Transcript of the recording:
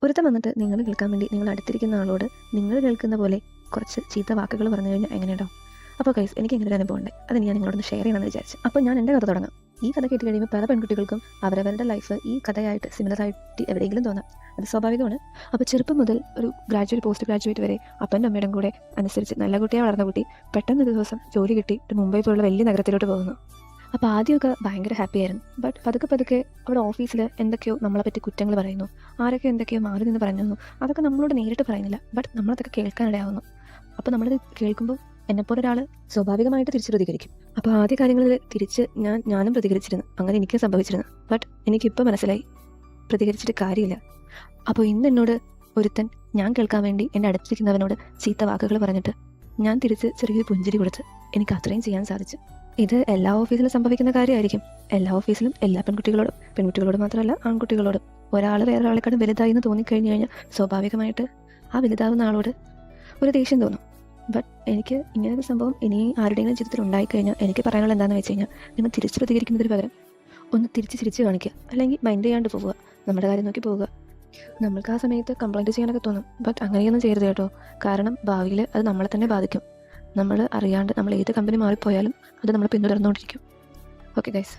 ഒരുത്തം വന്നിട്ട് നിങ്ങൾ കേൾക്കാൻ വേണ്ടി നിങ്ങൾ അടുത്തിരിക്കുന്ന ആളോട് നിങ്ങൾ കേൾക്കുന്ന പോലെ കുറച്ച് ചീത്ത വാക്കുകൾ പറഞ്ഞു കഴിഞ്ഞാൽ എങ്ങനെയുണ്ടാവും? അപ്പോൾ ഗൈസ്, എനിക്ക് ഇങ്ങനെ ഒരു അനുഭവം ഉണ്ട്. അത് ഞാൻ നിങ്ങളോടൊന്ന് ഷെയർ ചെയ്യണമെന്ന് വിചാരിച്ചു. അപ്പോൾ ഞാൻ എൻ്റെ കഥ തുടങ്ങാം. ഈ കഥ കേട്ട് കഴിയുമ്പോൾ പല പെൺകുട്ടികൾക്കും അവരവരുടെ ലൈഫ് ഈ കഥയായിട്ട് സിമിലറായിട്ട് എവിടെയെങ്കിലും തോന്നാം. അത് സ്വാഭാവികമാണ്. അപ്പോൾ ചെറുപ്പം മുതൽ ഒരു ഗ്രാജുവേറ്റ്, പോസ്റ്റ് ഗ്രാജുവേറ്റ് വരെ അപ്പൻ്റെ അമ്മയുടെ കൂടെ അനുസരിച്ച് നല്ല കുട്ടിയെ വളർന്ന കുട്ടി പെട്ടെന്ന് ഒരു ദിവസം ജോലി കിട്ടി മുംബൈ പോലുള്ള വലിയ നഗരത്തിലോട്ട് പോകുന്നു. അപ്പോൾ ആദ്യമൊക്കെ ഭയങ്കര ഹാപ്പി ആയിരുന്നു. ബട്ട് പതുക്കെ അവിടെ ഓഫീസിൽ എന്തൊക്കെയോ നമ്മളെപ്പറ്റി കുറ്റങ്ങൾ പറയുന്നു, ആരൊക്കെ എന്തൊക്കെയോ മാറി നിന്ന് പറഞ്ഞു. അതൊക്കെ നമ്മളോട് നേരിട്ട് പറയുന്നില്ല, ബട്ട് നമ്മളതൊക്കെ കേൾക്കാനിടയാവുന്നു. അപ്പോൾ നമ്മളത് കേൾക്കുമ്പോൾ എന്നെപ്പോലെ ഒരാൾ സ്വാഭാവികമായിട്ട് തിരിച്ച് പ്രതികരിക്കും. അപ്പോൾ ആദ്യ കാര്യങ്ങളിൽ തിരിച്ച് ഞാനും പ്രതികരിച്ചിരുന്നു. അങ്ങനെ എനിക്ക് സംഭവിച്ചിരുന്നു. ബട്ട് എനിക്കിപ്പോൾ മനസ്സിലായി, പ്രതികരിച്ചിട്ട് കാര്യമില്ല. അപ്പോൾ ഇന്ന് എന്നോട് ഒരുത്തൻ ഞാൻ കേൾക്കാൻ വേണ്ടി എൻ്റെ അടുത്തിരിക്കുന്നവനോട് ചീത്ത വാക്കുകൾ പറഞ്ഞിട്ട് ഞാൻ തിരിച്ച് ചെറിയൊരു പുഞ്ചിരി കൊടുത്ത് എനിക്ക് അത്രയും ചെയ്യാൻ സാധിച്ചു. ഇത് എല്ലാ ഓഫീസിലും സംഭവിക്കുന്ന കാര്യമായിരിക്കും. എല്ലാ ഓഫീസിലും എല്ലാ പെൺകുട്ടികളോട് മാത്രമല്ല ആൺകുട്ടികളോടും. ഒരാൾ വേറൊരാളെക്കാളും വലുതായി എന്ന് തോന്നിക്കഴിഞ്ഞു കഴിഞ്ഞാൽ സ്വാഭാവികമായിട്ട് ആ വലുതാവുന്ന ആളോട് ഒരു ദേഷ്യം തോന്നും. ബട്ട് എനിക്ക് ഇങ്ങനൊരു സംഭവം ഇനി ആരുടെയെങ്കിലും ജീവിതത്തിൽ ഉണ്ടായിക്കഴിഞ്ഞാൽ എനിക്ക് പറയാനുള്ള എന്താണെന്ന് വെച്ച് കഴിഞ്ഞാൽ, നിങ്ങൾ തിരിച്ച് പ്രതികരിക്കുന്നതിന് പകരം ഒന്ന് തിരിച്ച് ചിരിച്ച് കാണിക്കുക, അല്ലെങ്കിൽ മൈൻഡ് ചെയ്യാണ്ട് പോവുക, നമ്മുടെ കാര്യം നോക്കി പോവുക. നമ്മൾക്ക് ആ സമയത്ത് കംപ്ലൈൻറ്റ് ചെയ്യാനൊക്കെ തോന്നും. ബട്ട് അങ്ങനെയൊന്നും ചെയ്യരുത് കേട്ടോ. കാരണം ഭാവിയിൽ അത് നമ്മളെ തന്നെ ബാധിക്കും. നമ്മൾ അറിയാണ്ട് നമ്മൾ ഏത് കമ്പനി മാറിപ്പോയാലും അത് നമ്മൾ പിന്തുടർന്നുകൊണ്ടിരിക്കും. Okay guys.